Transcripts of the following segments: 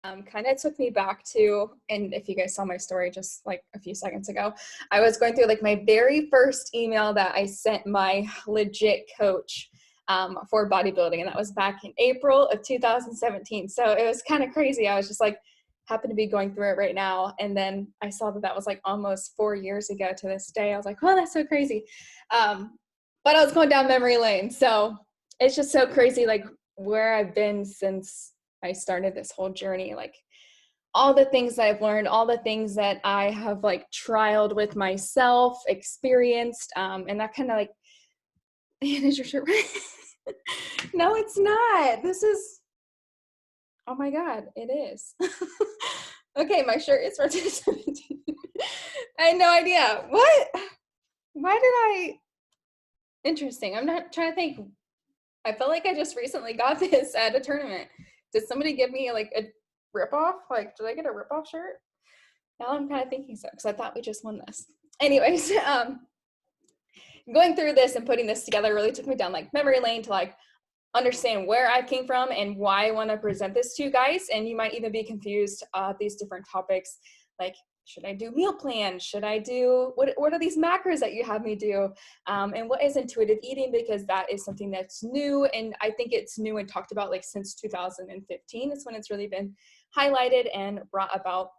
Kind of took me back to, and if you guys saw my story just like a few seconds ago, I was going through like my very first email that I sent my legit coach for bodybuilding, and that was back in April of 2017. So it was kind of crazy. I was just like, happen to be going through it right now, and then I saw that that was like almost 4 years ago to this day. I was like, oh, that's so crazy. But I was going down memory lane, so it's just so crazy, like where I've been since I started this whole journey, like all the things that I've learned, all the things that I have like trialed with myself, experienced, and that kind of like, man, is your shirt right? No, it's not. This is, oh my God, it is. Okay, my shirt is from 2017. I had no idea. What? Why did I? Interesting. I'm not trying to think. I feel like I just recently got this at a tournament. Did somebody give me like a ripoff? Like, did I get a ripoff shirt? Now I'm kind of thinking so, because I thought we just won this. Anyways, going through this and putting this together really took me down like memory lane to like understand where I came from and why I want to present this to you guys. And you might even be confused these different topics, like, should I do meal plans? Should I do, what are these macros that you have me do? And what is intuitive eating? Because that is something that's new. And I think it's new and talked about like since 2015 is when it's really been highlighted and brought about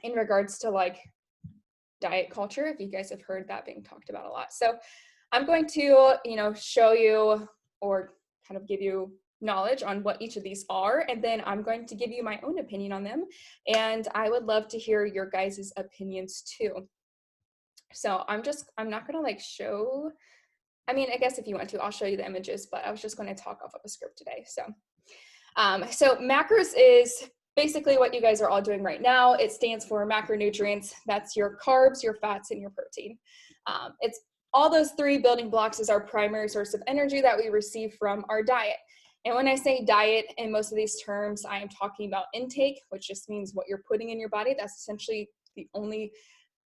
in regards to like diet culture, if you guys have heard that being talked about a lot. So I'm going to, show you or kind of give you knowledge on what each of these are, and then I'm going to give you my own opinion on them, and I would love to hear your guys' opinions too. So I'm not gonna like show, I mean, I guess if you want to, I'll show you the images, but I was just going to talk off of a script today. So macros is basically what you guys are all doing right now. It stands for macronutrients. That's your carbs, your fats, and your protein. It's all those three building blocks is our primary source of energy that we receive from our diet. And when I say diet in most of these terms, I am talking about intake, which just means what you're putting in your body. That's essentially the only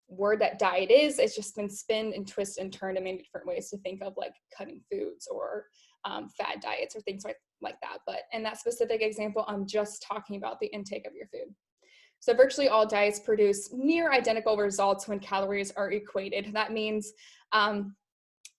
word that diet is. It's just been spun and twisted and turned in many different ways to think of like cutting foods or fad diets or things like that. But in that specific example, I'm just talking about the intake of your food. So virtually all diets produce near identical results when calories are equated. That means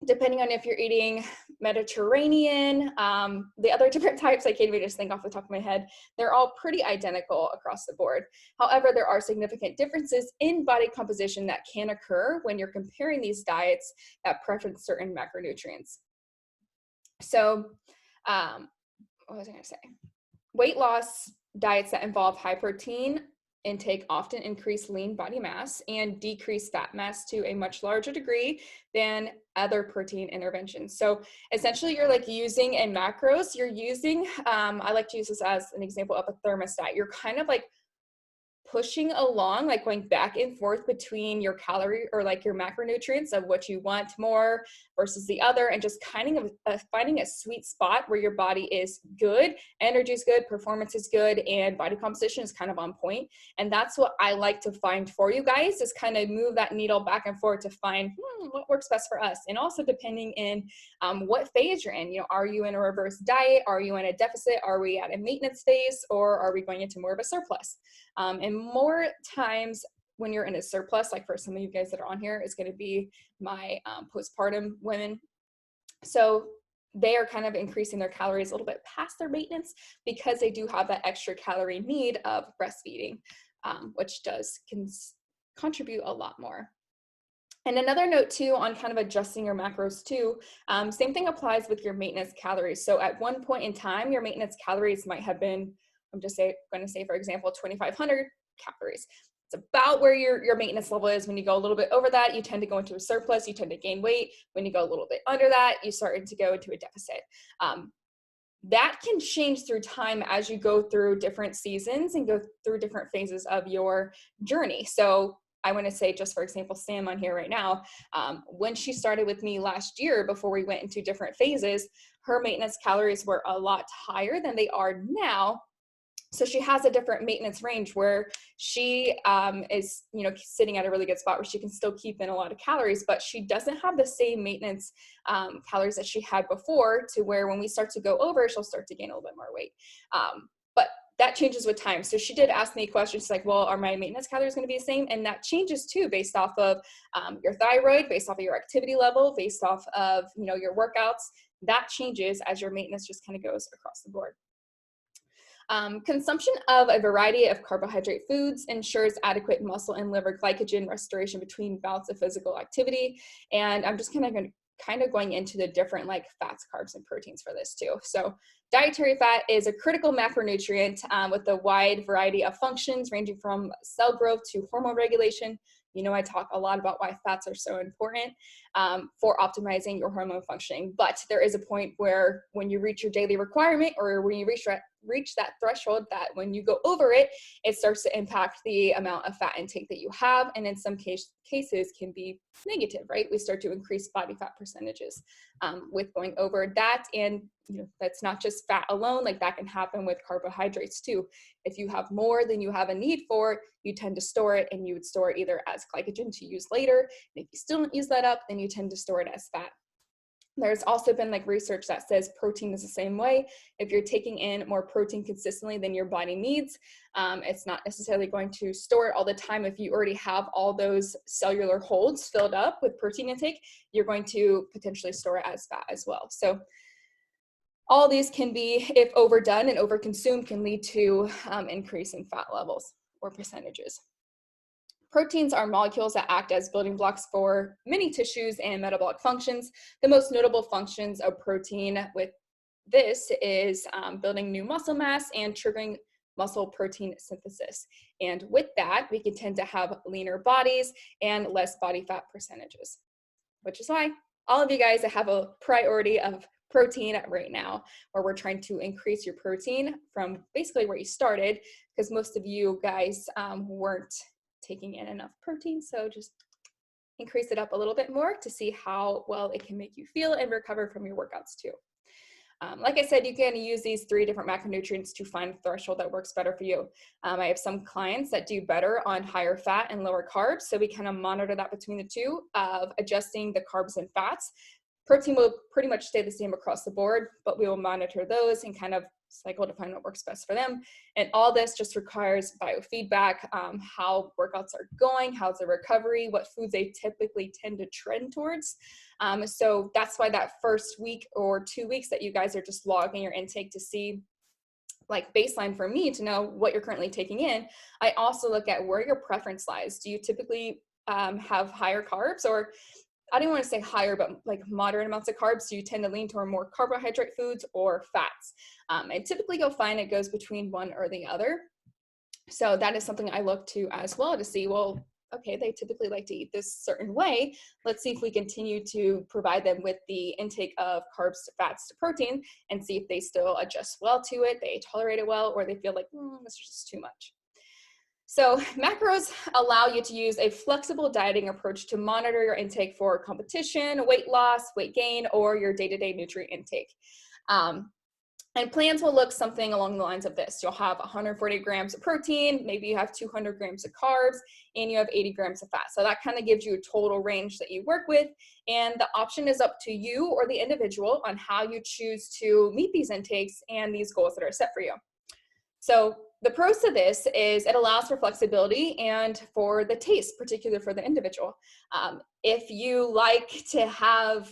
depending on if you're eating Mediterranean, the other different types, I can't even just think off the top of my head, they're all pretty identical across the board. However, there are significant differences in body composition that can occur when you're comparing these diets that preference certain macronutrients. So what was I going to say? Weight loss diets that involve high protein intake often increase lean body mass and decrease fat mass to a much larger degree than other protein interventions. So essentially you're like using in macros, you're using, I like to use this as an example of a thermostat. You're kind of like pushing along, like going back and forth between your calorie or like your macronutrients of what you want more versus the other, and just kind of finding a sweet spot where your body is good, energy is good, performance is good, and body composition is kind of on point. And that's what I like to find for you guys, is kind of move that needle back and forth to find what works best for us. And also depending in what phase you're in, are you in a reverse diet? Are you in a deficit? Are we at a maintenance phase? Or are we going into more of a surplus? And more times when you're in a surplus, like for some of you guys that are on here, is going to be my postpartum women. So they are kind of increasing their calories a little bit past their maintenance because they do have that extra calorie need of breastfeeding, which can contribute a lot more. And another note too on kind of adjusting your macros too, same thing applies with your maintenance calories. So at one point in time, your maintenance calories might have been, I'm just going to say, for example, 2,500 calories. It's about where your maintenance level is. When you go a little bit over that, you tend to go into a surplus, you tend to gain weight. When you go a little bit under that, you start to go into a deficit. That can change through time as you go through different seasons and go through different phases of your journey. So I want to say, just for example, Sam on here right now, when she started with me last year, before we went into different phases, her maintenance calories were a lot higher than they are now. So she has a different maintenance range where she is, sitting at a really good spot where she can still keep in a lot of calories, but she doesn't have the same maintenance calories that she had before, to where when we start to go over, she'll start to gain a little bit more weight. But that changes with time. So she did ask me questions like, well, are my maintenance calories going to be the same? And that changes too, based off of your thyroid, based off of your activity level, based off of, you know, your workouts. That changes as your maintenance just kind of goes across the board. Consumption of a variety of carbohydrate foods ensures adequate muscle and liver glycogen restoration between bouts of physical activity. And I'm just kind of going into the different like fats, carbs, and proteins for this too. So dietary fat is a critical macronutrient with a wide variety of functions ranging from cell growth to hormone regulation. You know, I talk a lot about why fats are so important for optimizing your hormone functioning. But there is a point where when you reach your daily requirement, or when you reach that threshold, that when you go over it, it starts to impact the amount of fat intake that you have. And in some cases can be negative, right? We start to increase body fat percentages with going over that. And you know, that's not just fat alone, like that can happen with carbohydrates too. If you have more than you have a need for, you tend to store it, and you would store it either as glycogen to use later. And if you still don't use that up, then you tend to store it as fat. There's also been like research that says protein is the same way. If you're taking in more protein consistently than your body needs, it's not necessarily going to store it all the time. If you already have all those cellular holds filled up with protein intake, you're going to potentially store it as fat as well. So all these can be, if overdone and overconsumed, can lead to increase in fat levels or percentages. Proteins are molecules that act as building blocks for many tissues and metabolic functions. The most notable functions of protein with this is building new muscle mass and triggering muscle protein synthesis. And with that, we can tend to have leaner bodies and less body fat percentages, which is why all of you guys have a priority of protein right now, where we're trying to increase your protein from basically where you started, because most of you guys weren't taking in enough protein. So just increase it up a little bit more to see how well it can make you feel and recover from your workouts too. Like I said, you can use these 3 different macronutrients to find a threshold that works better for you. I have some clients that do better on higher fat and lower carbs. So we kind of monitor that between the two of adjusting the carbs and fats. Protein will pretty much stay the same across the board, but we will monitor those and kind of cycle to find what works best for them. And all this just requires biofeedback, how workouts are going, how's the recovery, what foods they typically tend to trend towards. So that's why that first week or 2 weeks that you guys are just logging your intake to see, like baseline for me to know what you're currently taking in. I also look at where your preference lies. Do you typically have higher carbs, or I don't want to say higher, but like moderate amounts of carbs? So you tend to lean toward more carbohydrate foods or fats. And typically you'll find it goes between one or the other. So that is something I look to as well to see, well, okay, they typically like to eat this certain way. Let's see if we continue to provide them with the intake of carbs to fats to protein and see if they still adjust well to it, they tolerate it well, or they feel like, this is just too much. So macros allow you to use a flexible dieting approach to monitor your intake for competition, weight loss, weight gain, or your day-to-day nutrient intake. And plans will look something along the lines of this. You'll have 140 grams of protein, maybe you have 200 grams of carbs, and you have 80 grams of fat. So that kind of gives you a total range that you work with. And the option is up to you or the individual on how you choose to meet these intakes and these goals that are set for you. So the pros to this is it allows for flexibility and for the taste, particularly for the individual. If you like to have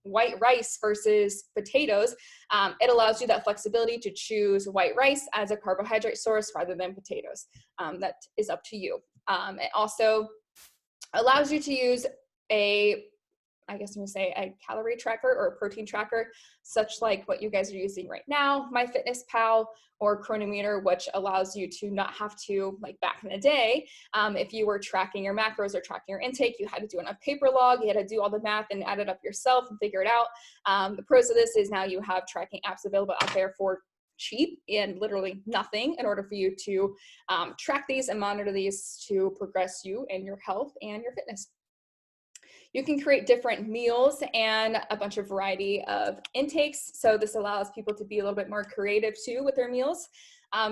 white rice versus potatoes, it allows you that flexibility to choose white rice as a carbohydrate source rather than potatoes. That is up to you. It also allows you to use a calorie tracker or a protein tracker, such like what you guys are using right now, MyFitnessPal or Chronometer, which allows you to not have to, like back in the day, if you were tracking your macros or tracking your intake, you had to do it on a paper log, you had to do all the math and add it up yourself and figure it out. The pros of this is now you have tracking apps available out there for cheap and literally nothing in order for you to track these and monitor these to progress you and your health and your fitness. You can create different meals and a bunch of variety of intakes. So this allows people to be a little bit more creative too with their meals.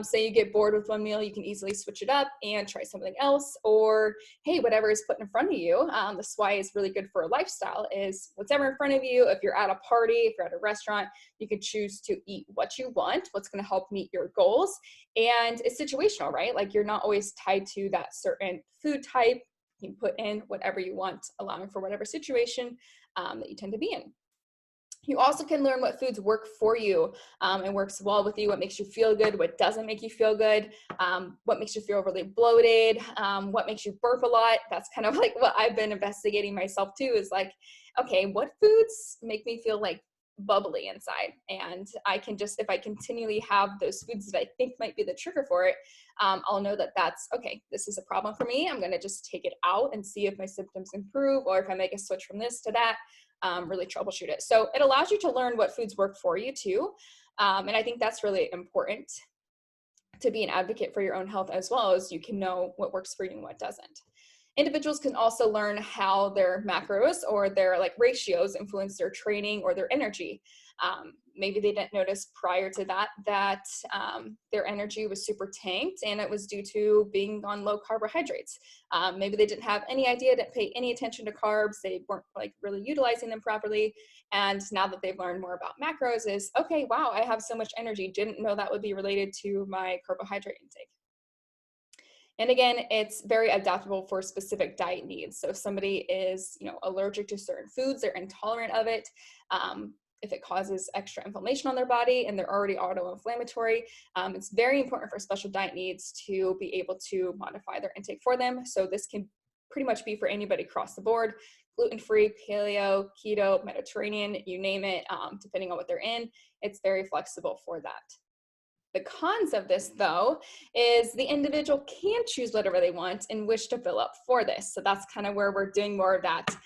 Say you get bored with one meal, you can easily switch it up and try something else, or hey, whatever is put in front of you. This is why it's really good for a lifestyle is whatever in front of you. If you're at a party, if you're at a restaurant, you can choose to eat what you want, what's going to help meet your goals. And it's situational, right? Like you're not always tied to that certain food type. You can put in whatever you want, allowing for whatever situation that you tend to be in. You also can learn what foods work for you and works well with you, what makes you feel good, what doesn't make you feel good, what makes you feel really bloated, what makes you burp a lot. That's kind of like what I've been investigating myself too, is like, okay, what foods make me feel like bubbly inside? And I can just, if I continually have those foods that I think might be the trigger for it, I'll know that that's, okay, this is a problem for me. I'm going to just take it out and see if my symptoms improve, or if I make a switch from this to that. Really troubleshoot it. So it allows you to learn what foods work for you too. And I think that's really important to be an advocate for your own health, as well as you can know what works for you and what doesn't. Individuals can also learn how their macros or their like ratios influence their training or their energy. Maybe they didn't notice prior to that their energy was super tanked, and it was due to being on low carbohydrates. Maybe they didn't have any idea, didn't pay any attention to carbs. They weren't like really utilizing them properly. And now that they've learned more about macros is, okay, wow, I have so much energy. Didn't know that would be related to my carbohydrate intake. And again, it's very adaptable for specific diet needs. So if somebody is, allergic to certain foods, they're intolerant of it, if it causes extra inflammation on their body and they're already auto-inflammatory, it's very important for special diet needs to be able to modify their intake for them. So this can pretty much be for anybody across the board: gluten-free, paleo, keto, Mediterranean, you name it, depending on what they're in. It's very flexible for that. The cons of this, though, is the individual can choose whatever they want and wish to fill up for this. So that's kind of where we're doing more of that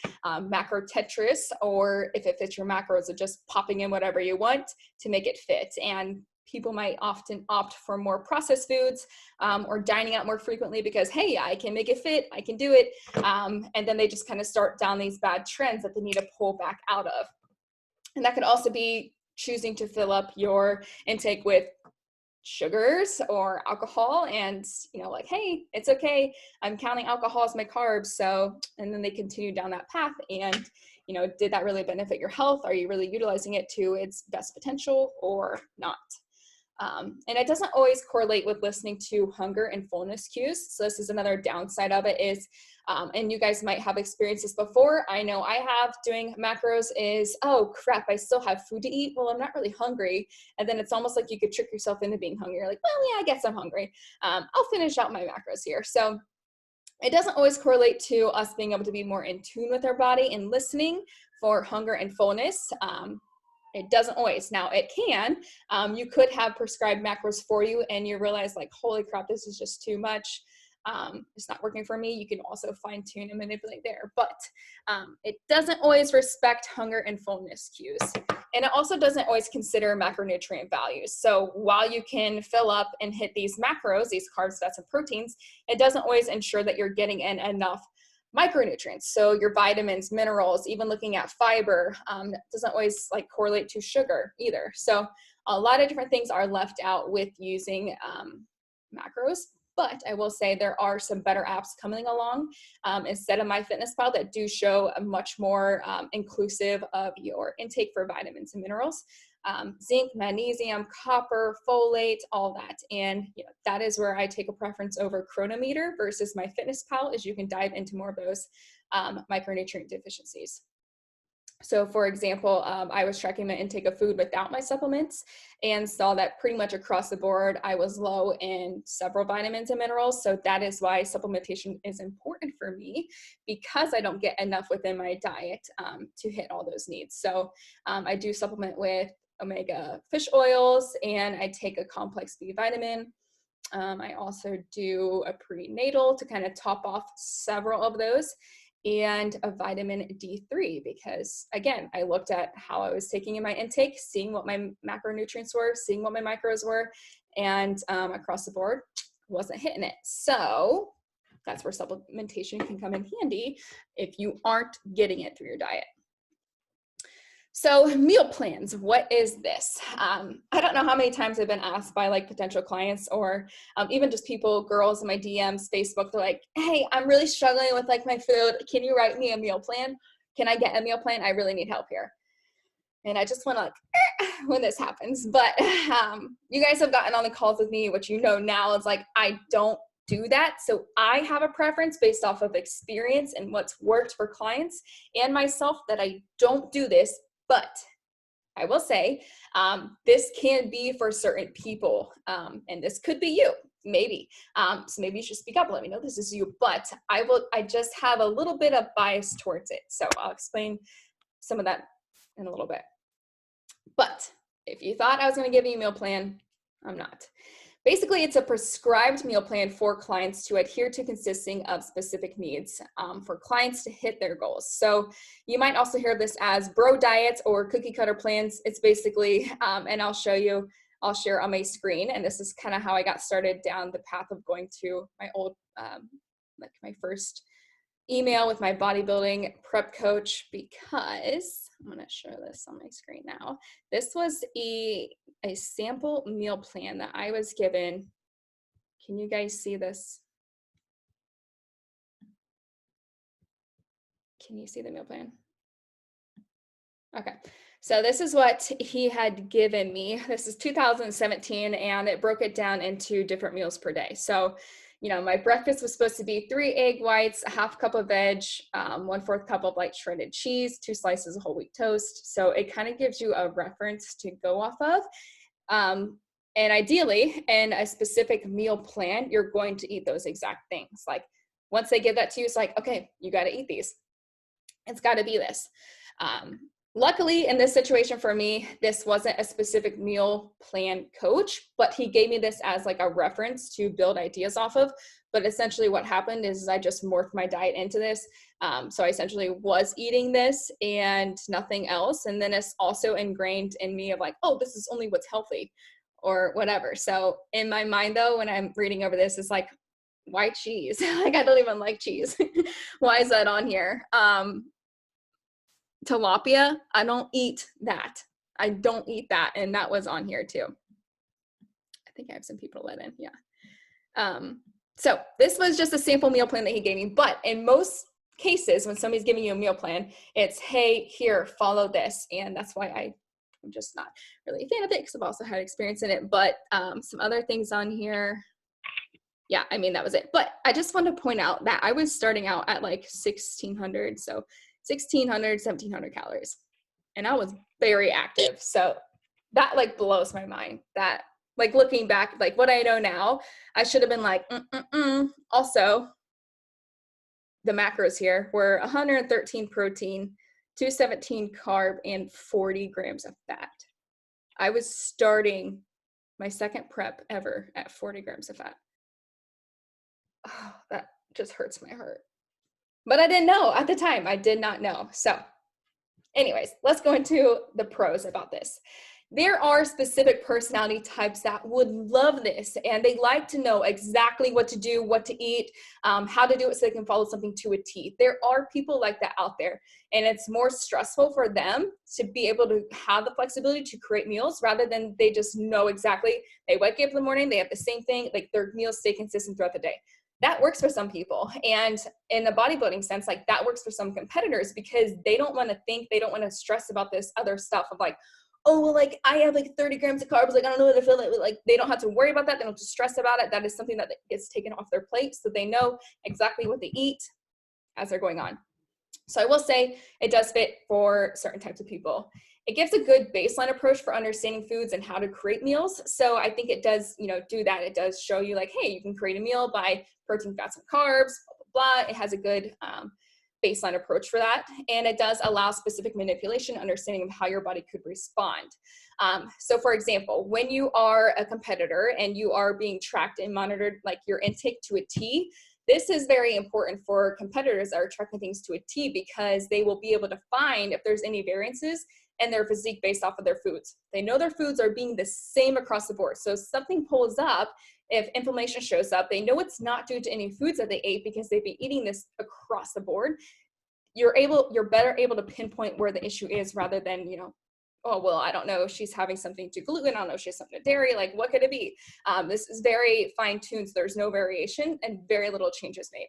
macro Tetris, or if it fits your macros, of just popping in whatever you want to make it fit. And people might often opt for more processed foods or dining out more frequently because, hey, I can make it fit, I can do it. And then they just kind of start down these bad trends that they need to pull back out of. And that could also be choosing to fill up your intake with sugars or alcohol, and like, hey, it's okay, I'm counting alcohol as my carbs. So, and then they continue down that path, and did that really benefit your health? Are you really utilizing it to its best potential or not? And it doesn't always correlate with listening to hunger and fullness cues. So this is another downside of it is, and you guys might have experienced this before. I know I have, doing macros is, oh crap, I still have food to eat. Well, I'm not really hungry. And then it's almost like you could trick yourself into being hungry. You're like, well, yeah, I guess I'm hungry. I'll finish out my macros here. So it doesn't always correlate to us being able to be more in tune with our body and listening for hunger and fullness. It doesn't always. Now it can. You could have prescribed macros for you and you realize like, holy crap, this is just too much. It's not working for me. You can also fine tune and manipulate there, but it doesn't always respect hunger and fullness cues. And it also doesn't always consider macronutrient values. So while you can fill up and hit these macros, these carbs, fats, and proteins, it doesn't always ensure that you're getting in enough micronutrients. So your vitamins, minerals, even looking at fiber, doesn't always like correlate to sugar either. So a lot of different things are left out with using macros. But I will say there are some better apps coming along instead of MyFitnessPal that do show a much more inclusive of your intake for vitamins and minerals. Zinc, magnesium, copper, folate, all that. And that is where I take a preference over Chronometer versus MyFitnessPal, as you can dive into more of those micronutrient deficiencies. So for example, I was tracking my intake of food without my supplements and saw that pretty much across the board, I was low in several vitamins and minerals. So that is why supplementation is important for me, because I don't get enough within my diet to hit all those needs. So I do supplement with omega fish oils, and I take a complex B vitamin. I also do a prenatal to kind of top off several of those, and a vitamin D3, because again, I looked at how I was taking in my intake, seeing what my macronutrients were, seeing what my macros were, and across the board, wasn't hitting it. So that's where supplementation can come in handy if you aren't getting it through your diet. So meal plans, what is this? I don't know how many times I've been asked by like potential clients or even just people, girls in my DMs, Facebook, they're like, hey, I'm really struggling with like my food. Can you write me a meal plan? Can I get a meal plan? I really need help here. And I just want to like, when this happens, but you guys have gotten on the calls with me, which you know now is like, I don't do that. So I have a preference based off of experience and what's worked for clients and myself that I don't do this. But I will say this can be for certain people, and this could be you, maybe. So maybe you should speak up and let me know this is you. But I just have a little bit of bias towards it. So I'll explain some of that in a little bit. But if you thought I was going to give you a meal plan, I'm not. Basically, it's a prescribed meal plan for clients to adhere to consisting of specific needs for clients to hit their goals. So you might also hear this as bro diets or cookie cutter plans. It's basically, and I'll share on my screen. And this is kind of how I got started down the path of going to my old, like my first email with my bodybuilding prep coach, because I'm going to show this on my screen now. This was a sample meal plan that I was given. Can you guys see this? Can you see the meal plan? Okay, so this is what he had given me. This is 2017, and it broke it down into different meals per day. So, you know, my breakfast was supposed to be 3 egg whites, a half cup of veg, 1/4 cup of light shredded cheese, 2 slices of whole wheat toast. So it kind of gives you a reference to go off of. And ideally, in a specific meal plan, you're going to eat those exact things. Like once they give that to you, it's like, okay, you got to eat these. It's got to be this. Luckily, in this situation for me, this wasn't a specific meal plan coach, but he gave me this as like a reference to build ideas off of. But essentially what happened is I just morphed my diet into this. So I essentially was eating this and nothing else. And then it's also ingrained in me of like, oh, this is only what's healthy or whatever. So in my mind though, when I'm reading over this, it's like, why cheese? Like, I don't even like cheese. Why is that on here? Tilapia, I don't eat that. I don't eat that. And that was on here too. I think I have some people let in. Yeah. So this was just a sample meal plan that he gave me. But in most cases, when somebody's giving you a meal plan, it's, hey, here, follow this. And that's why I'm just not really a fan of it, because I've also had experience in it. But some other things on here. Yeah, I mean, that was it. But I just want to point out that I was starting out at like 1,600. So 1,600, 1,700 calories. And I was very active. So that like blows my mind. That like looking back, like what I know now, I should have been like, Also, the macros here were 113 protein, 217 carb, and 40 grams of fat. I was starting my second prep ever at 40 grams of fat. Oh, that just hurts my heart. But I didn't know at the time. I did not know. So anyways, let's go into the pros about this. There are specific personality types that would love this, and they like to know exactly what to do, what to eat, how to do it so they can follow something to a T. There are people like that out there, and it's more stressful for them to be able to have the flexibility to create meals rather than they just know exactly. They wake up in the morning, they have the same thing, like their meals stay consistent throughout the day. That works for some people. And in the bodybuilding sense, like that works for some competitors because they don't want to think, they don't want to stress about this other stuff of like, oh, well, like I have like 30 grams of carbs. Like, I don't know what to feel like they don't have to worry about that. They don't have to stress about it. That is something that gets taken off their plate. So they know exactly what they eat as they're going on. So I will say it does fit for certain types of people. It gives a good baseline approach for understanding foods and how to create meals. So I think it does, do that. It does show you like, hey, you can create a meal by protein, fats, and carbs, blah, blah, blah. It has a good baseline approach for that. And it does allow specific manipulation, understanding of how your body could respond. So for example, when you are a competitor and you are being tracked and monitored, like your intake to a T, this is very important for competitors that are tracking things to a T because they will be able to find if there's any variances in their physique based off of their foods. They know their foods are being the same across the board. So if something pulls up, if inflammation shows up, they know it's not due to any foods that they ate because they've been eating this across the board. you're better able to pinpoint where the issue is rather than, oh, well, I don't know if she's having something to gluten. I don't know if she has something to dairy. Like, what could it be? This is very fine-tuned. So there's no variation and very little changes made.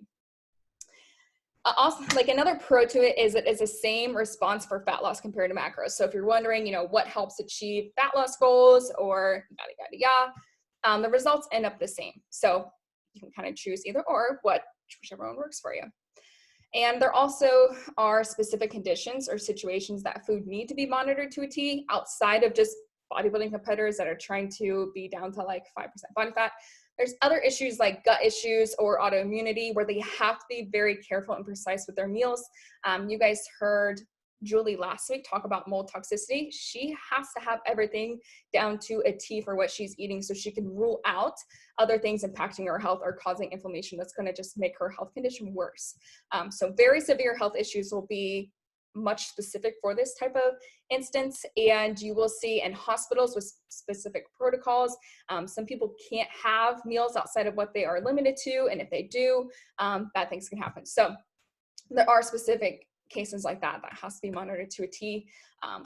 Also, like another pro to it is it is the same response for fat loss compared to macros. So if you're wondering, what helps achieve fat loss goals or yada, yada, yada, the results end up the same. So you can kind of choose either or, whichever one works for you. And there also are specific conditions or situations that food need to be monitored to a T outside of just bodybuilding competitors that are trying to be down to like 5% body fat. There's other issues like gut issues or autoimmunity where they have to be very careful and precise with their meals. You guys heard Julie last week talk about mold toxicity. She has to have everything down to a T for what she's eating so she can rule out other things impacting her health or causing inflammation that's going to just make her health condition worse. So very severe health issues will be much specific for this type of instance, and you will see in hospitals with specific protocols, some people can't have meals outside of what they are limited to, and if they do, bad things can happen. So there are specific cases like that has to be monitored to a T.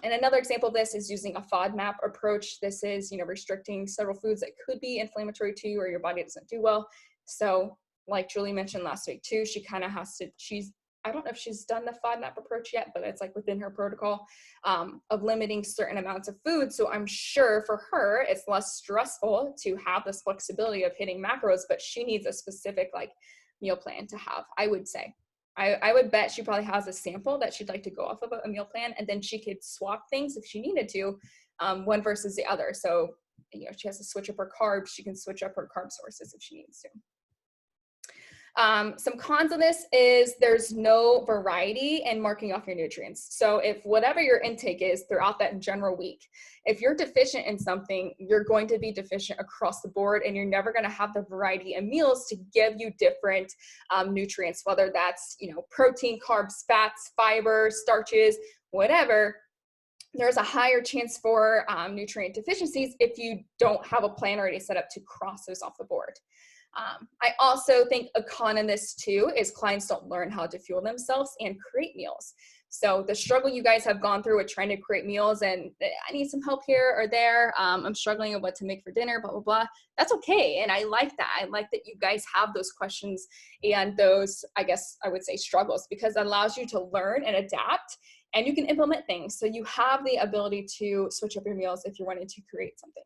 And another example of this is using a FODMAP approach. This is, restricting several foods that could be inflammatory to you or your body doesn't do well. So like Julie mentioned last week too, she kind of has to, I don't know if she's done the FODMAP approach yet, but it's like within her protocol of limiting certain amounts of food. So I'm sure for her, it's less stressful to have this flexibility of hitting macros, but she needs a specific like meal plan to have, I would say. I would bet she probably has a sample that she'd like to go off of a meal plan, and then she could swap things if she needed to, one versus the other. So, she has to switch up her carbs. She can switch up her carb sources if she needs to. Some cons of this is there's no variety in marking off your nutrients. So if whatever your intake is throughout that general week, if you're deficient in something, you're going to be deficient across the board, and you're never going to have the variety of meals to give you different nutrients, whether that's, protein, carbs, fats, fiber, starches, whatever. There's a higher chance for nutrient deficiencies if you don't have a plan already set up to cross those off the board. I also think a con in this too is clients don't learn how to fuel themselves and create meals. So the struggle you guys have gone through with trying to create meals and I need some help here or there. I'm struggling with what to make for dinner, blah, blah, blah. That's okay. And I like that. I like that you guys have those questions and those, I guess I would say, struggles, because it allows you to learn and adapt, and you can implement things. So you have the ability to switch up your meals if you're wanting to create something.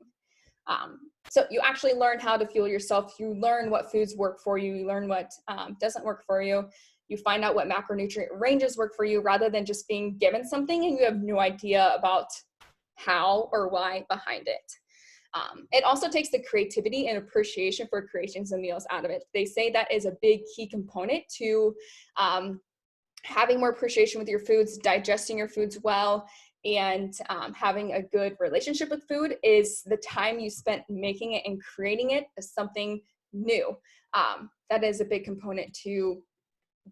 So you actually learn how to fuel yourself. You learn what foods work for you. You learn what doesn't work for you. You find out what macronutrient ranges work for you rather than just being given something and you have no idea about how or why behind it. It also takes the creativity and appreciation for creations of meals out of it. They say that is a big key component to having more appreciation with your foods, digesting your foods well, and having a good relationship with food is the time you spent making it and creating it as something new. That is a big component to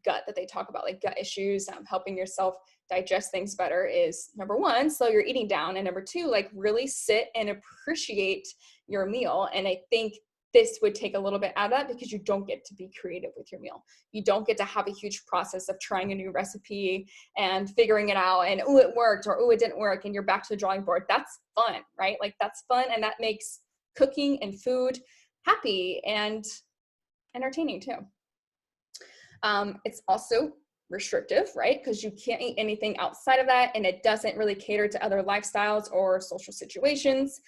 gut that they talk about, like gut issues, helping yourself digest things better is number one, slow your eating down, and number two, like really sit and appreciate your meal. And I think this would take a little bit out of that because you don't get to be creative with your meal. You don't get to have a huge process of trying a new recipe and figuring it out and, oh, it worked, or, oh, it didn't work, and you're back to the drawing board. That's fun, right? Like that's fun, and that makes cooking and food happy and entertaining too. It's also restrictive, right? Because you can't eat anything outside of that, and it doesn't really cater to other lifestyles or social situations.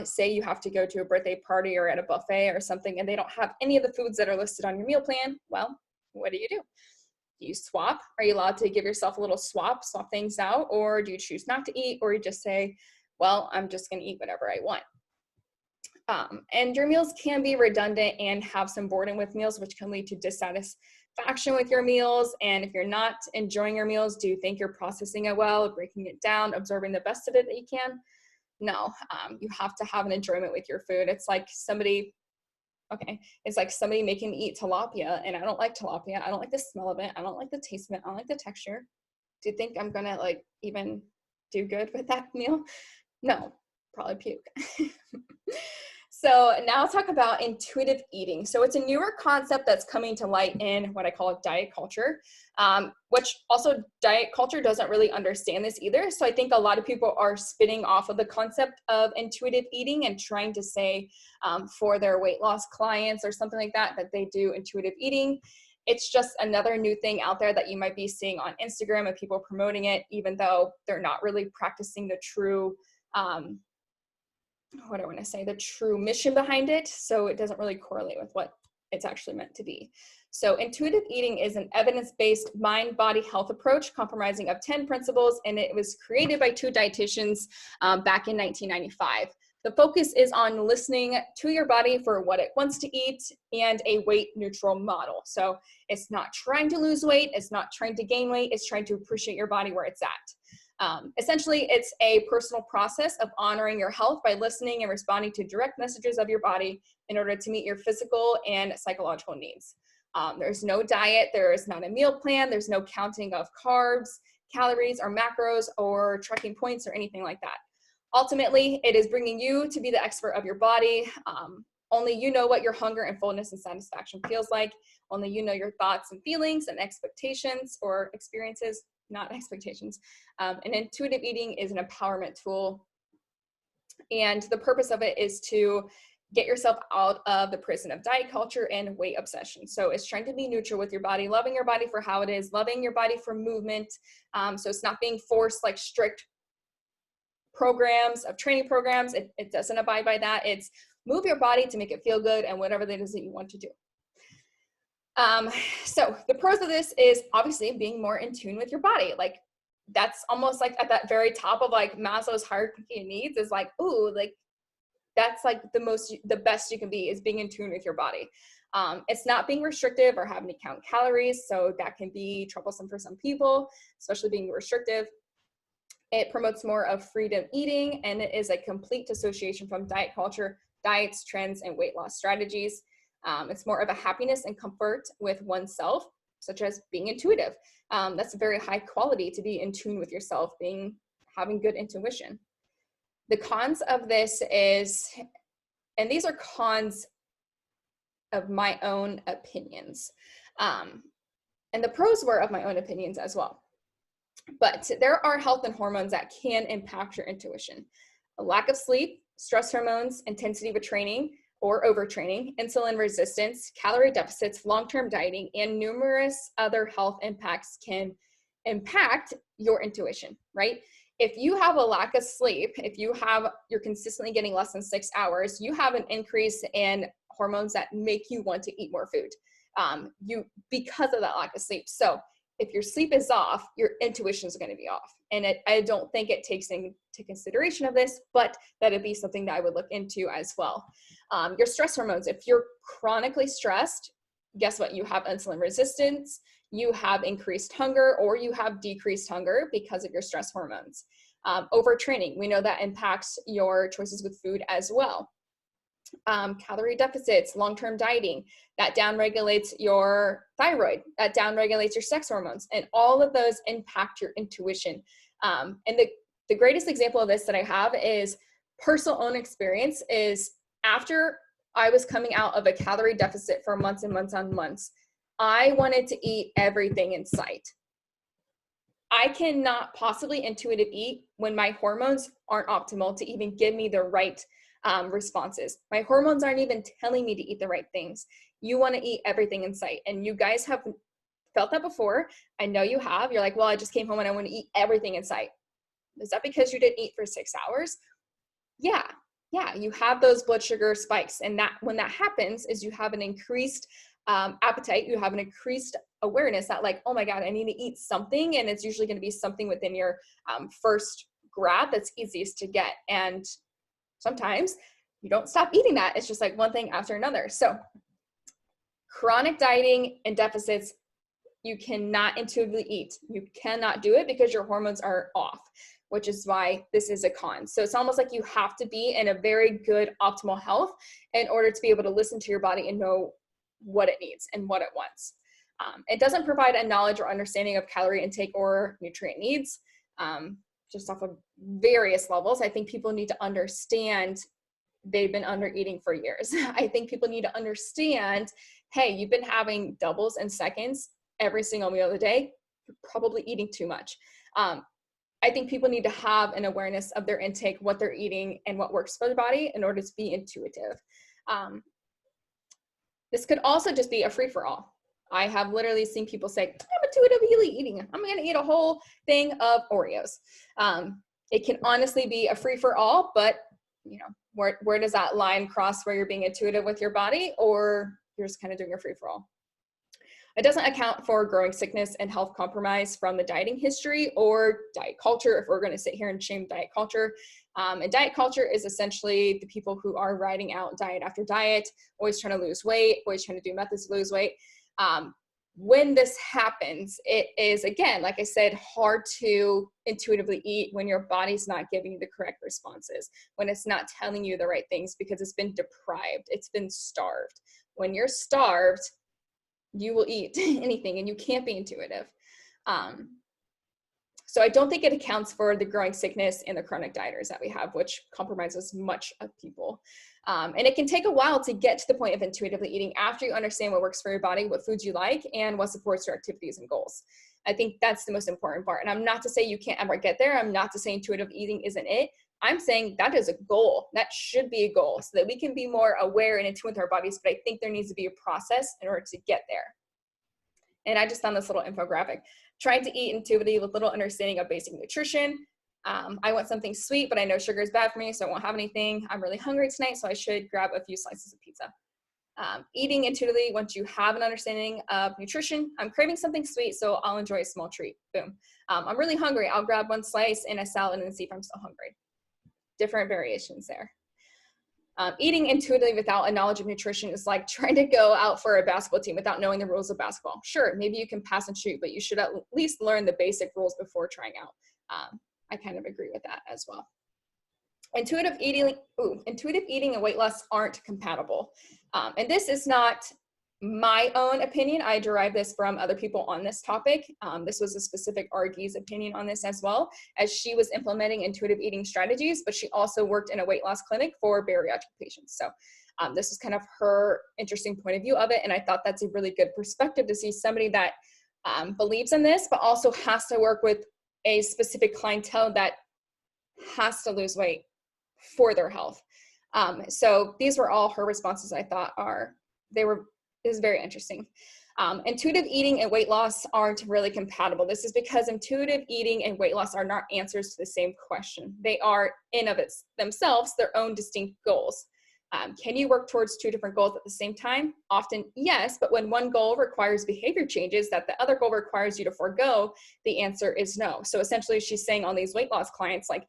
Say you have to go to a birthday party or at a buffet or something, and they don't have any of the foods that are listed on your meal plan. Well, what do? Do you swap? Are you allowed to give yourself a little swap things out, or do you choose not to eat, or you just say, well, I'm just going to eat whatever I want? And your meals can be redundant and have some boredom with meals, which can lead to dissatisfaction with your meals. And if you're not enjoying your meals, do you think you're processing it well, breaking it down, absorbing the best of it that you can? No, you have to have an enjoyment with your food. It's like somebody making me eat tilapia, and I don't like tilapia. I don't like the smell of it. I don't like the taste of it. I don't like the texture. Do you think I'm gonna like even do good with that meal? No, probably puke. So now I'll talk about intuitive eating. So it's a newer concept that's coming to light in what I call diet culture, which also diet culture doesn't really understand this either. So I think a lot of people are spinning off of the concept of intuitive eating and trying to say for their weight loss clients or something like that, that they do intuitive eating. It's just another new thing out there that you might be seeing on Instagram and people promoting it, even though they're not really practicing the true what I want to say, the true mission behind it. So it doesn't really correlate with what it's actually meant to be. So intuitive eating is an evidence-based mind-body health approach comprising of 10 principles, and it was created by two dietitians back in 1995. The focus is on listening to your body for what it wants to eat and a weight neutral model. So it's not trying to lose weight, it's not trying to gain weight, it's trying to appreciate your body where it's at. Essentially, it's a personal process of honoring your health by listening and responding to direct messages of your body in order to meet your physical and psychological needs. There's no diet, there is not a meal plan, there's no counting of carbs, calories, or macros, or tracking points, or anything like that. Ultimately, it is bringing you to be the expert of your body. Only you know what your hunger and fullness and satisfaction feels like. Only you know your thoughts and feelings and expectations or experiences, not expectations. And intuitive eating is an empowerment tool. And the purpose of it is to get yourself out of the prison of diet culture and weight obsession. So it's trying to be neutral with your body, loving your body for how it is, loving your body for movement. So it's not being forced like strict programs of training programs. It doesn't abide by that. It's move your body to make it feel good and whatever it is that you want to do. So the pros of this is obviously being more in tune with your body. Like that's almost like at that very top of like Maslow's hierarchy of needs is like, ooh, like that's like the best you can be is being in tune with your body. It's not being restrictive or having to count calories. So that can be troublesome for some people, especially being restrictive. It promotes more of freedom eating, and it is a complete dissociation from diet culture, diets, trends, and weight loss strategies. It's more of a happiness and comfort with oneself, such as being intuitive. That's a very high quality to be in tune with yourself, having good intuition. The cons of this is, and these are cons of my own opinions, and the pros were of my own opinions as well. But there are health and hormones that can impact your intuition. A lack of sleep, stress hormones, intensity of training or overtraining, insulin resistance, calorie deficits, long-term dieting, and numerous other health impacts can impact your intuition, right? If you have a lack of sleep, you're consistently getting less than 6 hours, you have an increase in hormones that make you want to eat more food because of that lack of sleep. So if your sleep is off, your intuition is going to be off. And I don't think it takes into consideration of this, but that'd be something that I would look into as well. Your stress hormones, if you're chronically stressed, guess what? You have insulin resistance, you have increased hunger, or you have decreased hunger because of your stress hormones. Overtraining, we know that impacts your choices with food as well. Calorie deficits, long-term dieting, that downregulates your thyroid, that downregulates your sex hormones, and all of those impact your intuition. And the greatest example of this that I have is personal own experience is after I was coming out of a calorie deficit for months and months on months, I wanted to eat everything in sight. I cannot possibly intuitive eat when my hormones aren't optimal to even give me the right responses. My hormones aren't even telling me to eat the right things. You want to eat everything in sight. And you guys have felt that before. I know you have. You're like, well, I just came home and I want to eat everything in sight. Is that because you didn't eat for 6 hours? Yeah, you have those blood sugar spikes. And that when that happens is you have an increased appetite, you have an increased awareness that like, oh my God, I need to eat something. And it's usually going to be something within your first grab that's easiest to get. And sometimes you don't stop eating that. It's just like one thing after another. So chronic dieting and deficits, you cannot intuitively eat. You cannot do it because your hormones are off, which is why this is a con. So it's almost like you have to be in a very good optimal health in order to be able to listen to your body and know what it needs and what it wants. It doesn't provide a knowledge or understanding of calorie intake or nutrient needs. Just off of various levels. I think people need to understand they've been under eating for years. I think people need to understand, hey, you've been having doubles and seconds every single meal of the day. You're probably eating too much. I think people need to have an awareness of their intake, what they're eating, and what works for their body in order to be intuitive. This could also just be a free-for-all. I have literally seen people say, I'm intuitively eating. I'm going to eat a whole thing of Oreos. It can honestly be a free-for-all, but you know, where does that line cross where you're being intuitive with your body, or you're just kind of doing a free-for-all? It doesn't account for growing sickness and health compromise from the dieting history or diet culture, if we're going to sit here and shame diet culture. And diet culture is essentially the people who are riding out diet after diet, always trying to lose weight, always trying to do methods to lose weight. When this happens, it is, again, like I said, hard to intuitively eat when your body's not giving you the correct responses, when it's not telling you the right things because it's been deprived, it's been starved. When you're starved, you will eat anything and you can't be intuitive. So I don't think it accounts for the growing sickness and the chronic dieters that we have, which compromises much of people. And it can take a while to get to the point of intuitively eating after you understand what works for your body, what foods you like, and what supports your activities and goals. I think that's the most important part. And I'm not to say you can't ever get there. I'm not to say intuitive eating isn't it. I'm saying that is a goal. That should be a goal so that we can be more aware and in tune with our bodies. But I think there needs to be a process in order to get there. And I just found this little infographic. Trying to eat intuitively with little understanding of basic nutrition. I want something sweet, but I know sugar is bad for me, so I won't have anything. I'm really hungry tonight, so I should grab a few slices of pizza. Eating intuitively once you have an understanding of nutrition. I'm craving something sweet, so I'll enjoy a small treat. Boom. I'm really hungry. I'll grab one slice and a salad and see if I'm still hungry. Different variations there. Eating intuitively without a knowledge of nutrition is like trying to go out for a basketball team without knowing the rules of basketball. Sure, maybe you can pass and shoot, but you should at least learn the basic rules before trying out. I kind of agree with that as well. Intuitive eating and weight loss aren't compatible. And this is not my own opinion. I derive this from other people on this topic. This was a specific RD's opinion on this as well, as she was implementing intuitive eating strategies, but she also worked in a weight loss clinic for bariatric patients. So this is kind of her interesting point of view of it. And I thought that's a really good perspective to see somebody that believes in this, but also has to work with a specific clientele that has to lose weight for their health. So these were all her responses. I thought is very interesting. Intuitive eating and weight loss aren't really compatible. This is because intuitive eating and weight loss are not answers to the same question. They are in of themselves their own distinct goals. Can you work towards two different goals at the same time? Often, yes, but when one goal requires behavior changes that the other goal requires you to forego, the answer is no. So essentially she's saying on these weight loss clients, like,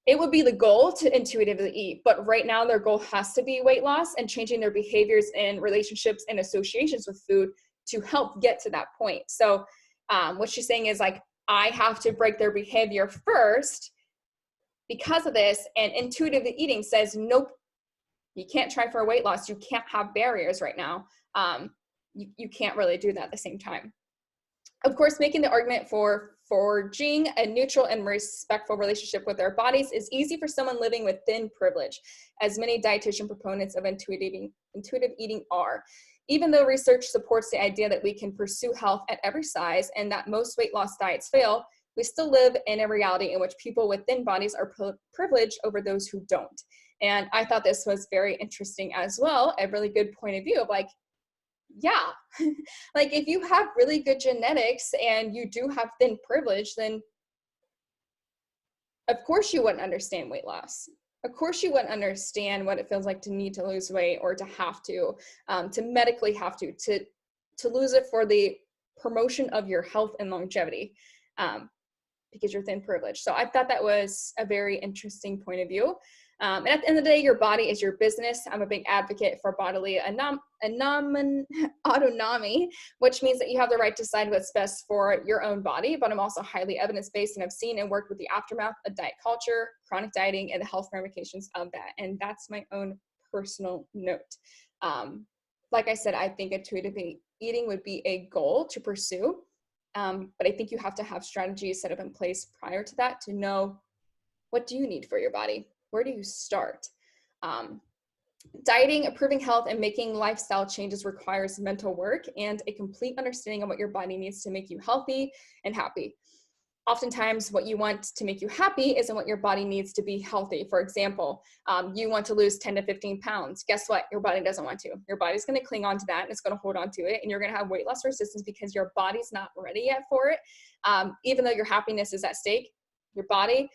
it would be the goal to intuitively eat, but right now their goal has to be weight loss and changing their behaviors and relationships and associations with food to help get to that point. So what she's saying is like, I have to break their behavior first because of this. And intuitive eating says, nope, you can't try for a weight loss. You can't have barriers right now. You can't really do that at the same time. Of course, making the argument for forging a neutral and respectful relationship with their bodies is easy for someone living with thin privilege, as many dietitian proponents of intuitive eating are. Even though research supports the idea that we can pursue health at every size and that most weight loss diets fail, we still live in a reality in which people with thin bodies are privileged over those who don't. And I thought this was very interesting as well, a really good point of view of like, yeah, like if you have really good genetics and you do have thin privilege, then of course you wouldn't understand weight loss. Of course you wouldn't understand what it feels like to need to lose weight or to have to medically have to lose it for the promotion of your health and longevity because you're thin privileged. So I thought that was a very interesting point of view. And at the end of the day, your body is your business. I'm a big advocate for bodily autonomy, which means that you have the right to decide what's best for your own body. But I'm also highly evidence-based, and I've seen and worked with the aftermath of diet culture, chronic dieting, and the health ramifications of that. And that's my own personal note. Like I said, I think intuitive eating would be a goal to pursue. But I think you have to have strategies set up in place prior to that to know, what do you need for your body? Where do you start? Dieting, improving health, and making lifestyle changes requires mental work and a complete understanding of what your body needs to make you healthy and happy. Oftentimes, what you want to make you happy isn't what your body needs to be healthy. For example, you want to lose 10 to 15 pounds. Guess what? Your body doesn't want to. Your body's going to cling on to that, and it's going to hold on to it, and you're going to have weight loss resistance because your body's not ready yet for it. Even though your happiness is at stake, your body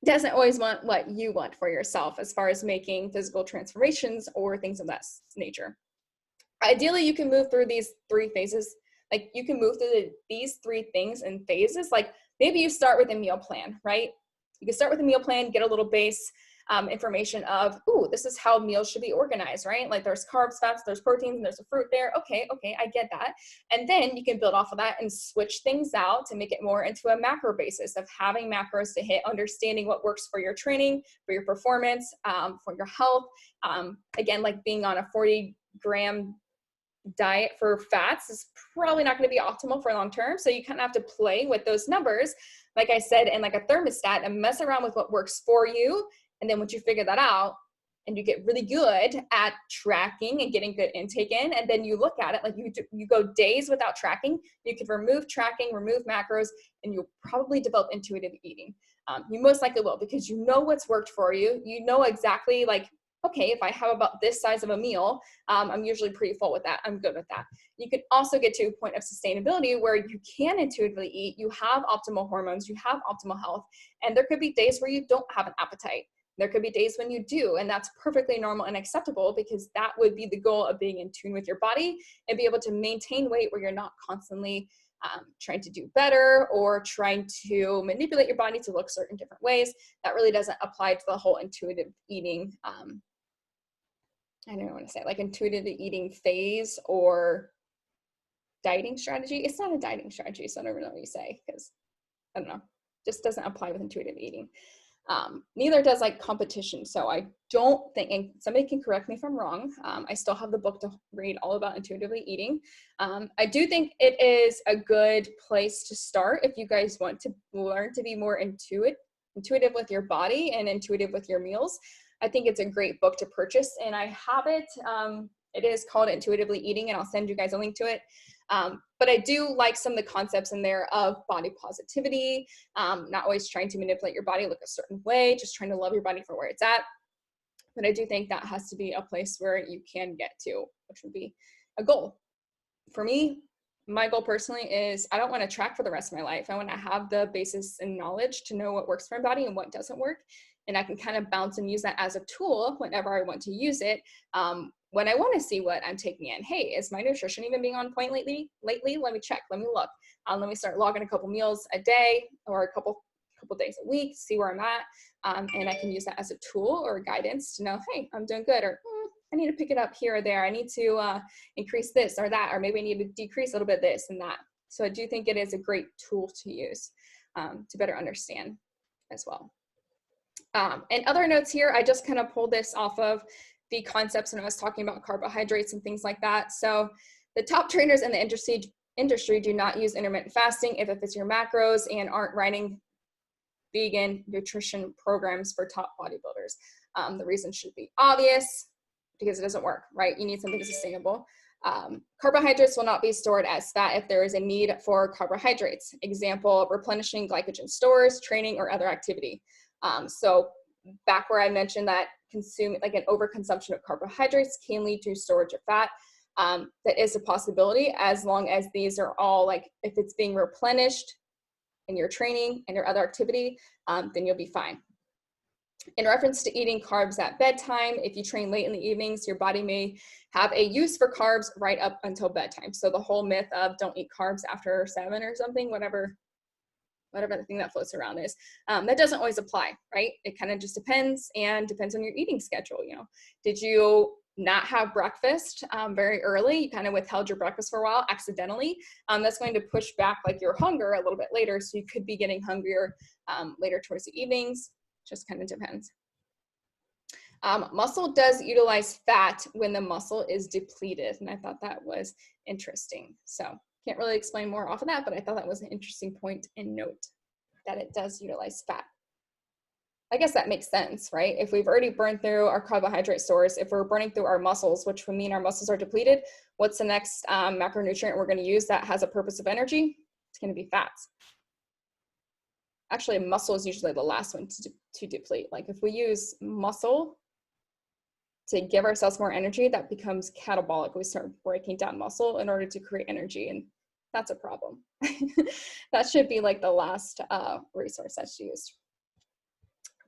doesn't always want what you want for yourself as far as making physical transformations or things of that nature. Ideally, you can move through these 3 phases. Like you can move through these 3 things in phases. Like maybe you start with a meal plan, right? You can start with a meal plan, get a little base information of, ooh, this is how meals should be organized, right? Like there's carbs, fats, there's proteins, and there's a fruit there. Okay, I get that. And then you can build off of that and switch things out to make it more into a macro basis of having macros to hit, understanding what works for your training, for your performance, for your health. Again, like being on a 40-gram diet for fats is probably not going to be optimal for long term. So you kind of have to play with those numbers, like I said, and like a thermostat, and mess around with what works for you. And then once you figure that out and you get really good at tracking and getting good intake in, and then you look at it, like you go days without tracking, you can remove tracking, remove macros, and you'll probably develop intuitive eating. You most likely will, because you know what's worked for you. You know exactly like, okay, if I have about this size of a meal, I'm usually pretty full with that. I'm good with that. You can also get to a point of sustainability where you can intuitively eat, you have optimal hormones, you have optimal health, and there could be days where you don't have an appetite. There could be days when you do, and that's perfectly normal and acceptable, because that would be the goal of being in tune with your body and be able to maintain weight where you're not constantly trying to do better or trying to manipulate your body to look certain different ways. That really doesn't apply to the whole intuitive eating, I don't want to say like intuitive eating phase or dieting strategy. It's not a dieting strategy, so I don't really know what you say, because I don't know, just doesn't apply with intuitive eating. Neither does like competition. So I don't think, and somebody can correct me if I'm wrong, I still have the book to read all about intuitively eating. I do think it is a good place to start if you guys want to learn to be more intuitive with your body and intuitive with your meals. I think it's a great book to purchase, and I have it. It is called Intuitively Eating, and I'll send you guys a link to it. But I do like some of the concepts in there of body positivity, not always trying to manipulate your body, look a certain way, just trying to love your body for where it's at. But I do think that has to be a place where you can get to, which would be a goal. For me, my goal personally is I don't want to track for the rest of my life. I want to have the basis and knowledge to know what works for my body and what doesn't work. And I can kind of bounce and use that as a tool whenever I want to use it. When I want to see what I'm taking in, hey, is my nutrition even being on point lately? Let me check, let me look. Let me start logging a couple meals a day or a couple days a week, see where I'm at. And I can use that as a tool or guidance to know, hey, I'm doing good, or I need to pick it up here or there. I need to increase this or that, or maybe I need to decrease a little bit this and that. So I do think it is a great tool to use to better understand as well. And other notes here, I just kind of pulled this off of the concepts when I was talking about carbohydrates and things like that. So the top trainers in the industry do not use intermittent fasting if it fits your macros and aren't writing vegan nutrition programs for top bodybuilders. The reason should be obvious, because it doesn't work, right? You need something sustainable. Carbohydrates will not be stored as fat if there is a need for carbohydrates. Example, replenishing glycogen stores, training, or other activity. So back where I mentioned that consuming like an overconsumption of carbohydrates can lead to storage of fat. That is a possibility, as long as these are all like, if it's being replenished in your training and your other activity, then you'll be fine. In reference to eating carbs at bedtime, if you train late in the evenings, your body may have a use for carbs right up until bedtime. So the whole myth of don't eat carbs after 7 or something, whatever the thing that floats around is, that doesn't always apply, right? It kind of just depends, and depends on your eating schedule. You know, did you not have breakfast very early? You kind of withheld your breakfast for a while accidentally. That's going to push back like your hunger a little bit later. So you could be getting hungrier later towards the evenings. Just kind of depends. Muscle does utilize fat when the muscle is depleted, and I thought that was interesting. So can't really explain more off of that, but I thought that was an interesting point and note that it does utilize fat. I guess that makes sense, right? If we've already burned through our carbohydrate stores, if we're burning through our muscles, which would mean our muscles are depleted, what's the next macronutrient we're going to use that has a purpose of energy? It's going to be fats. Actually, muscle is usually the last one to deplete. Like if we use muscle to give ourselves more energy, that becomes catabolic. We start breaking down muscle in order to create energy, and that's a problem. That should be like the last resource that's used.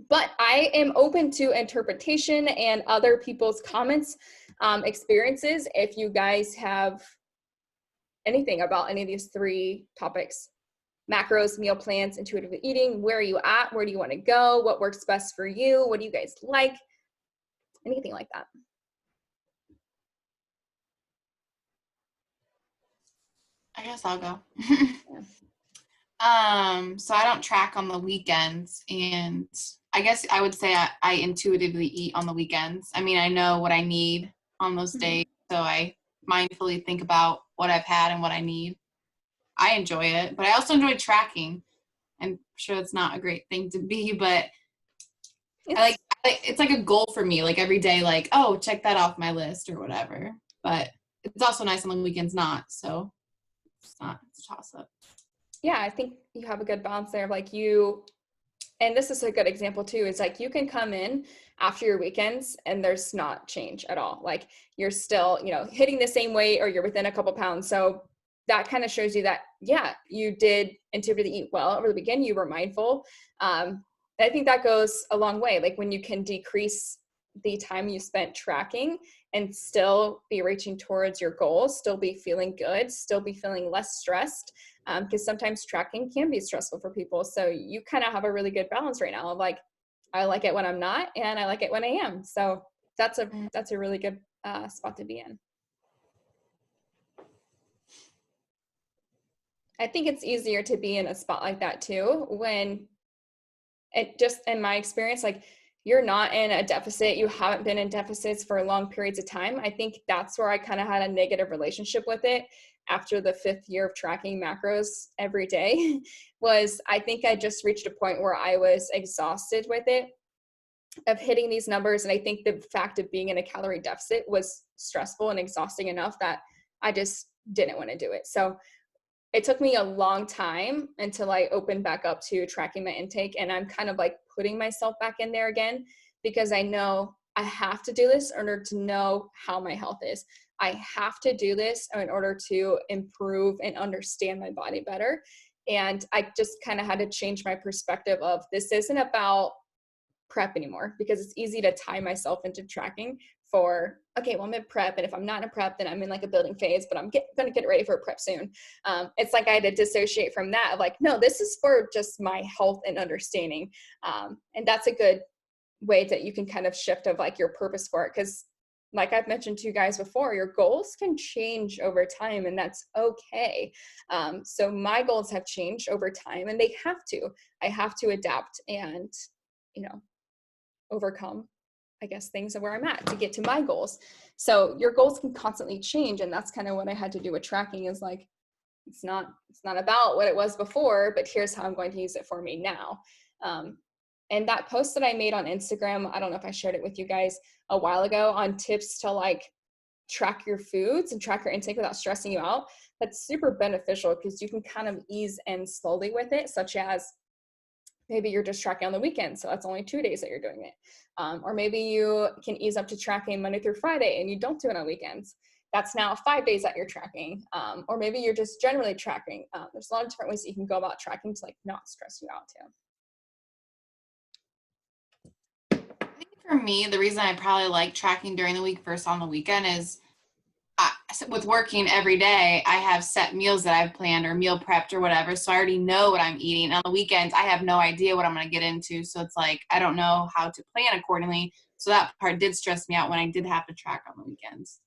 But I am open to interpretation and other people's comments, experiences. If you guys have anything about any of these 3 topics: macros, meal plans, intuitive eating, where are you at? Where do you want to go? What works best for you? What do you guys like? Anything like that. I guess I'll go. So I don't track on the weekends, and I guess I would say I intuitively eat on the weekends. I mean, I know what I need on those days, so I mindfully think about what I've had and what I need. I enjoy it, but I also enjoy tracking. I'm sure it's not a great thing to be, but it's like a goal for me, like every day, like, oh, check that off my list or whatever. But it's also nice on the weekends not, so it's a toss up. Yeah, I think you have a good balance there of like and this is a good example too, is like you can come in after your weekends and there's not change at all. Like you're still, hitting the same weight or you're within a couple pounds. So that kind of shows you that, yeah, you did intuitively eat well over the weekend. You were mindful. I think that goes a long way. Like when you can decrease the time you spent tracking and still be reaching towards your goals, still be feeling good, still be feeling less stressed. Because sometimes tracking can be stressful for people. So you kind of have a really good balance right now of like, I like it when I'm not, and I like it when I am. So that's a really good spot to be in. I think it's easier to be in a spot like that too, when it just, in my experience, like you're not in a deficit, you haven't been in deficits for long periods of time. I think that's where I kind of had a negative relationship with it after the 5th year of tracking macros every day. Was I think I just reached a point where I was exhausted with it, of hitting these numbers. And I think the fact of being in a calorie deficit was stressful and exhausting enough that I just didn't want to do it. So it took me a long time until I opened back up to tracking my intake. And I'm kind of like putting myself back in there again, because I know I have to do this in order to know how my health is. I have to do this in order to improve and understand my body better. And I just kind of had to change my perspective of this isn't about prep anymore, because it's easy to tie myself into tracking for, okay, well, I'm in prep, and if I'm not in prep, then I'm in like a building phase, but I'm going to get ready for a prep soon. It's like I had to dissociate from that of like, no, this is for just my health and understanding. And that's a good way that you can kind of shift of like your purpose for it. Because like I've mentioned to you guys before, your goals can change over time, and that's okay. So my goals have changed over time, and they have to. I have to adapt and, overcome, I guess, things of where I'm at to get to my goals. So your goals can constantly change. And that's kind of what I had to do with tracking, is like, it's not about what it was before, but here's how I'm going to use it for me now. And that post that I made on Instagram, I don't know if I shared it with you guys a while ago, on tips to like track your foods and track your intake without stressing you out. That's super beneficial, because you can kind of ease in slowly with it, such as maybe you're just tracking on the weekend, so that's only 2 days that you're doing it. Or maybe you can ease up to tracking Monday through Friday and you don't do it on weekends. That's now 5 days that you're tracking. Or maybe you're just generally tracking. There's a lot of different ways that you can go about tracking to like not stress you out too. I think for me, the reason I probably like tracking during the week versus on the weekend is with working every day, I have set meals that I've planned or meal prepped or whatever. So I already know what I'm eating. On the weekends, I have no idea what I'm going to get into. So it's like, I don't know how to plan accordingly. So that part did stress me out when I did have to track on the weekends.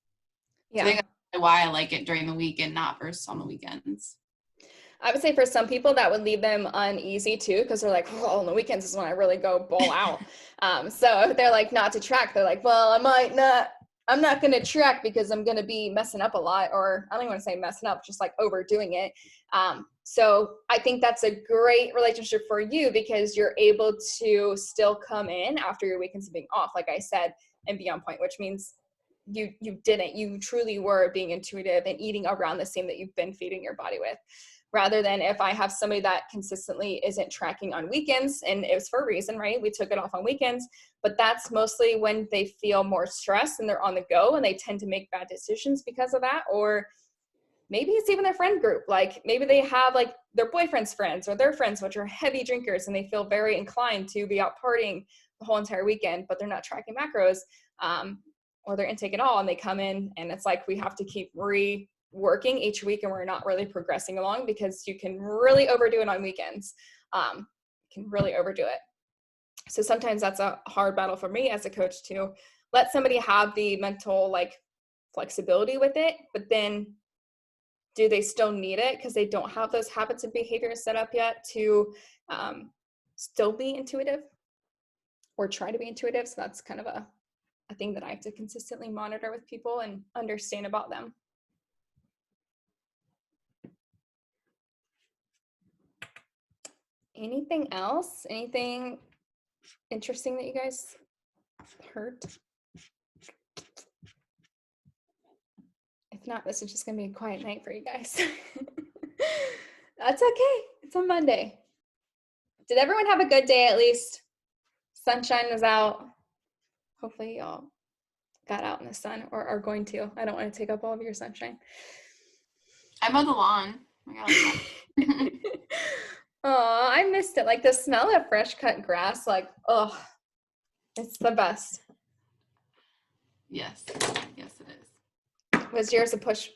Yeah. So I think that's why I like it during the week and not versus on the weekends. I would say for some people that would leave them uneasy too, because they're like, oh, on the weekends is when I really go ball out. So if they're like not to track, they're like, well, I might not I'm not going to track because I'm going to be messing up a lot, or I don't even want to say messing up, just like overdoing it. So I think that's a great relationship for you because you're able to still come in after your weekends of being off, like I said, and be on point, which means you truly were being intuitive and eating around the same that you've been feeding your body with. Rather than if I have somebody that consistently isn't tracking on weekends, and it was for a reason, right? We took it off on weekends, but that's mostly when they feel more stressed and they're on the go and they tend to make bad decisions because of that. Or maybe it's even their friend group. Like maybe they have like their boyfriend's friends or their friends, which are heavy drinkers, and they feel very inclined to be out partying the whole entire weekend, but they're not tracking macros or their intake at all. And they come in and it's like we have to keep working each week and we're not really progressing along because you can really overdo it on weekends. You can really overdo it. So sometimes that's a hard battle for me as a coach to let somebody have the mental like flexibility with it, but then do they still need it because they don't have those habits and behaviors set up yet to still be intuitive or try to be intuitive. So that's kind of a thing that I have to consistently monitor with people and understand about them. Anything else? Anything interesting that you guys heard? If not, this is just gonna be a quiet night for you guys. That's okay. It's a Monday. Did everyone have a good day at least? Sunshine was out. Hopefully y'all got out in the sun or are going to. I don't want to take up all of your sunshine. I mowed the lawn. Oh, I missed it. Like the smell of fresh cut grass, like, oh, it's the best. Yes. Yes, it is. Was yours a push?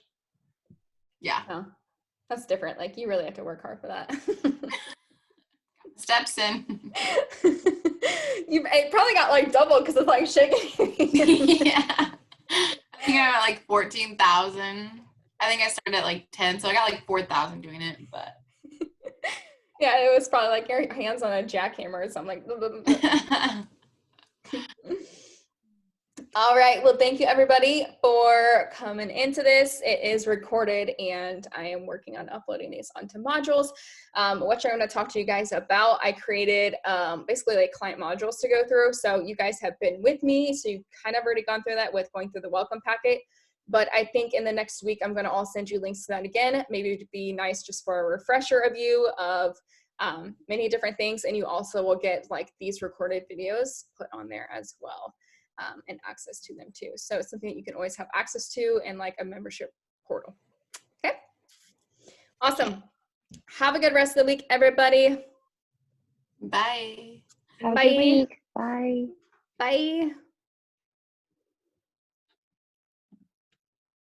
Yeah. No, that's different. Like you really have to work hard for that. Steps in. It probably got like double because it's like shaking. Yeah. I think I'm at like 14,000. I think I started at like 10, so I got like 4,000 doing it, but. Yeah, it was probably like your hands on a jackhammer or something. All right. Well, thank you everybody for coming into this. It is recorded and I am working on uploading these onto modules, which I'm going to talk to you guys about. I created basically like client modules to go through. So you guys have been with me. So you've kind of already gone through that with going through the welcome packet. But I think in the next week, I'm going to all send you links to that again. Maybe it'd be nice just for a refresher of you of many different things. And you also will get like these recorded videos put on there as well. And access to them too. So it's something that you can always have access to and like a membership portal. Okay. Awesome. Have a good rest of the week, everybody. Bye. Have a good week. Bye. Bye.